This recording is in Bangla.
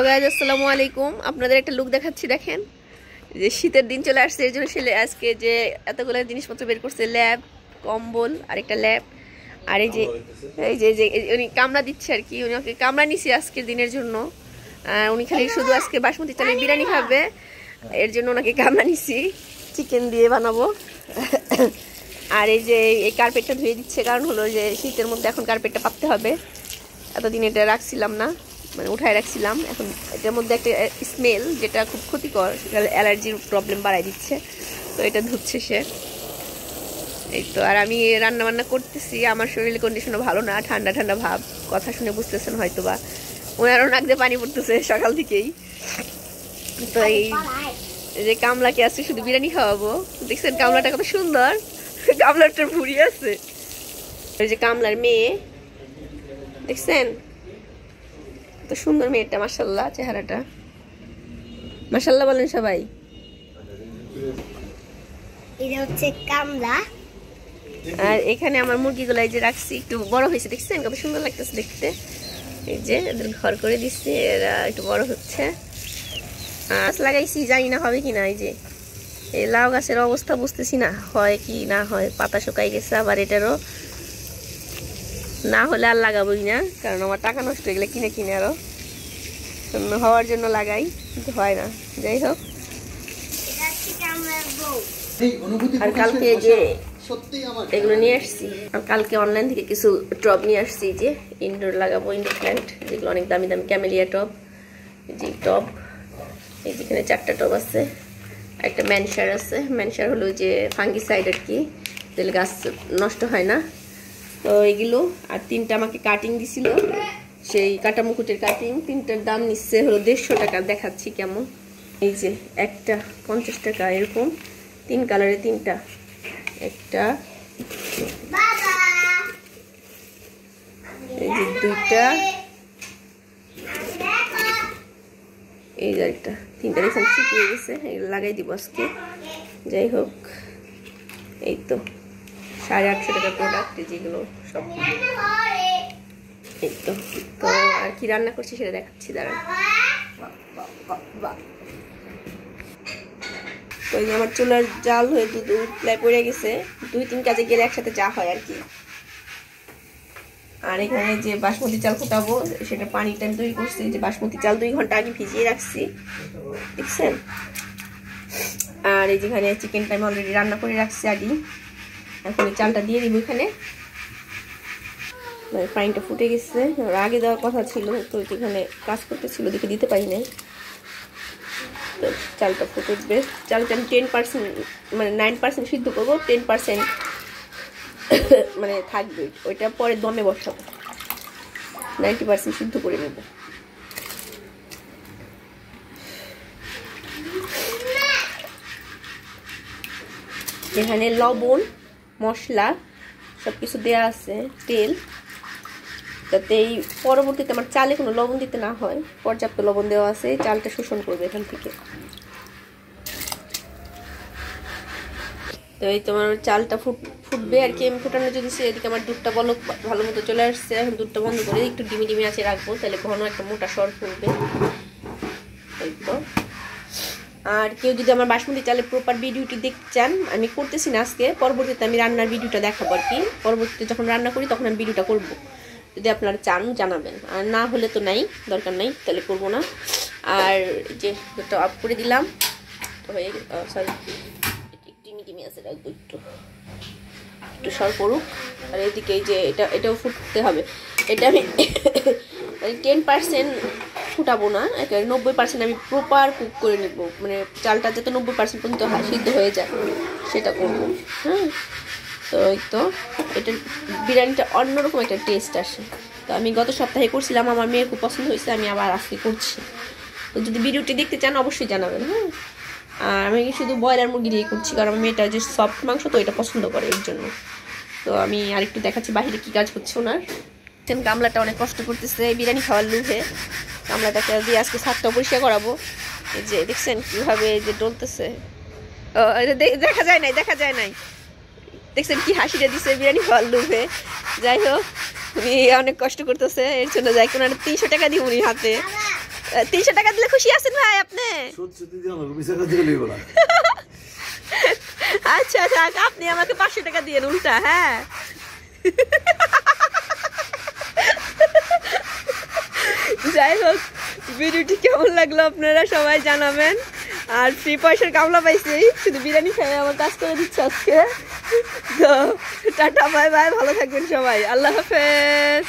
গাইস আসসালামু আলাইকুম। আপনাদের একটা লুক দেখাচ্ছি, দেখেন যে শীতের দিন চলে আসছে, এর জন্য সে আজকে যে এতগুলো জিনিসপত্র বের করছে, ল্যাব, কম্বল আর একটা ল্যাব। আর এই যে উনি কামড়া দিচ্ছে আর কি, উনি ওকে কামড়া নিছি আজকের দিনের জন্য। উনি খালি শুধু আজকে বাসমতি চালের বিরিয়ানি খাবে, এর জন্য ওনাকে কামড়া নিছি, চিকেন দিয়ে বানাবো। আর এই যে এই কার্পেটটা ধুয়ে দিচ্ছে, কারণ হলো যে শীতের মধ্যে এখন কার্পেটটা পাততে হবে। এতদিন এটা রাখছিলাম না, মানে উঠায় রাখছিলাম, এখন এটার মধ্যে একটা স্মেল যেটা খুব ক্ষতিকর, অ্যালার্জির প্রবলেম বাড়াই দিচ্ছে, তো এটা ধুচ্ছে সে। এই তো, আর আমি রান্না বান্না করতেছি, আমার শরীরের কন্ডিশনও ভালো না, ঠান্ডা ঠান্ডা ভাব, কথা শুনে বুঝতেছেন হয়তো বা। ওনারও নাক দিয়ে পানি পড়তেছে সকাল থেকেই। তো এই যে কামলাকে আজকে শুধু বিরিয়ানি খাওয়াবো, দেখছেন কামলাটা কত সুন্দর, কামলাটার ভুড়ি আছে। ওই যে কামলার মেয়ে, দেখছেন তো সুন্দর মেয়েটা, মাশাআল্লাহ, চেহারাটা মাশাআল্লাহ বলেন সবাই। এটা হচ্ছে কামলা। আর এখানে আমার মুরগিগুলো এই যে রাখছি, একটু বড় হয়েছে, দেখছেন কত সুন্দর লাগতেছে দেখতে। এই যে এদের ঘর করে দিচ্ছি, এরা একটু বড় হচ্ছে। গাছ লাগাইছি, জানি না হবে কিনা। এই যে এই লাউ গাছের অবস্থা বুঝতেছি না, হয় কি না হয়, পাতা শুকাই গেছে, আবার এটারও না হলে আর লাগাবোই না, কারণ আমার টাকা নষ্ট হয়ে গেলে কিনে কিনে আরো হওয়ার জন্য লাগাই, কিন্তু হয় না। যাই হোক, আর কালকে যে এগুলো নিয়ে আসছি, আর কালকে অনলাইন থেকে কিছু টব নিয়ে আসছি, যে ইনডোর লাগাবো, ইনডোর প্ল্যান্ট, যেগুলো অনেক দামি দামি, ক্যামেলিয়া টব। যে টব, এই যেখানে 4টা টব আছে, একটা ম্যানসার আছে। ম্যানসার হলো যে ফাঙ্গিসাইড আর কি, তাহলে গাছ নষ্ট হয় না। তো এগুলো, আর 3টা আমাকে কাটিং দিছিল, সেই কাটা মুকুটের কাটিং, 3টার দাম নিচ্ছে হলো 150 টাকা। দেখাচ্ছি কেমন। এই যে একটা 50 টাকা, এরকম 3 কালারে 3টা, একটা, এই যে 2টা, এই যে একটা, 3টা দেখুন শুকিয়ে গেছে, এগুলো লাগাই দিব আজকে। যাই হোক, এই তো 850 টাকার প্রোডাক্ট যেগুলো সব। এই তো, তো আর কি রান্না করছি সেটা দেখাচ্ছি, দাঁড়ান। তো এই যে আমার চুলার জাল হয়ে দুধ প্রায় পড়ে গেছে, 2-3 কাজে গেলে একসাথে যা হয় আর কি। আর এখানে যে বাসমতি চাল ফুটাবো, সেটা পানিটা আমি তৈরি করছি, যে বাসমতি চাল 2 ঘন্টা আগে ভিজিয়ে রাখছি, দেখছেন। আর এই যেখানে চিকেনটা আমি অলরেডি রান্না করে রাখছি আগে, এখন এই চালটা দিয়ে দিব এখানে। পানিটা ফুটে গেছে, আগে দেওয়ার কথা ছিল, তো এখানে কাজ করতেছিল দেখে দিতে পারি নাই। তো চালটা ফুটবে, চালটা আমি 10%, মানে 9% সিদ্ধ করবো, 10% মানে থাকবে, ওইটা পরে দমে বসাবো, 90% সিদ্ধ করে নেব। এখানে লবণ, মশলা সবকিছু দেওয়া আছে, তেল, যাতে এই পরবর্তীতে আমার চালে কোনো লবণ দিতে না হয়, পর্যাপ্ত লবণ দেওয়া আছে, চালটা শোষণ করবে এখান থেকে। তো এই তোমার চালটা ফুটবে আর কি, আমি ফুটানো যদি এদিকে আমার দুধটা বলক ভালো মতো চলে আসছে। এখন দুধটা বন্ধ করে একটু ডিমি ডিমি আছে রাখবো, তাহলে ঘন একটা মোটা সর ফুটবে। এই তো, আর কেউ যদি আমার বাসমতি চালের প্রপার ভিডিওটি দেখতে চান, আমি করতেছি না আজকে, পরবর্তীতে আমি রান্নার ভিডিওটা দেখাবো আর কি। পরবর্তীতে যখন রান্না করি তখন আমি ভিডিওটা করব, যদি আপনারা চান জানাবেন, আর না হলে তো নাই, দরকার নাই, তাহলে করবো না। আর যে দুধটা অফ করে দিলাম, তো হয়ে সরি ডিমি ডিমি আছে, রাখবো একটু একটু সর পড়ুক। আর এদিকে এই যে এটাও ফুটতে হবে, এটা আমি 10% ফুটাবো না, 90% আমি প্রপার কুক করে নেব, মানে চালটা যাতে 90% পর্যন্ত সিদ্ধ হয়ে যায় সেটা করবো। হ্যাঁ, তো এই তো, এটার বিরিয়ানিটা অন্যরকম একটা টেস্ট আসে। তো আমি গত সপ্তাহে করছিলাম, আমার মেয়ের খুব পছন্দ হয়েছে, আমি আবার আজকে করছি। তো যদি ভিডিওটি দেখতে চান অবশ্যই জানাবেন। হ্যাঁ, আর আমি শুধু ব্রয়লার মুরগি দিয়ে করছি, কারণ আমার মেয়েটা যে সফট মাংস, তো এটা পছন্দ করে, এর জন্য। তো আমি আরেকটু দেখাচ্ছি বাইরে কি কাজ করছে ওনার। গামলাটা অনেক কষ্ট করতেছে বিরিয়ানি খাওয়ার লোভে, গামলাটাকে দিয়ে আজকে ছাদটা পরিষ্কার করাবো। এই যে দেখছেন কিভাবে যে ডলতেছে, দেখা যায় নাই, দেখা যায় নাই, দেখছেন কি হাসিটা দিছে বিরিয়ানি খাওয়ার লোভে। যাই হোক, উনি অনেক কষ্ট করতেছে, এর জন্য যাই কোনো 300 টাকা দিব উনি হাতে, 300 টাকা দিলে খুশি আছেন ভাই আপনি? আচ্ছা থাক, আপনি আমাকে 500 টাকা দিয়ে উল্টা। হ্যাঁ যাই হোক, ভিডিওটি কেমন লাগলো আপনারা সবাই জানাবেন। আর ফ্রি পয়সার কামলা পাইছি, শুধু বিরিয়ানি খাই আমার কাজ করে দিচ্ছে আজকে। তো টাটা বাই বাই, ভালো থাকবেন সবাই, আল্লাহ হাফেজ।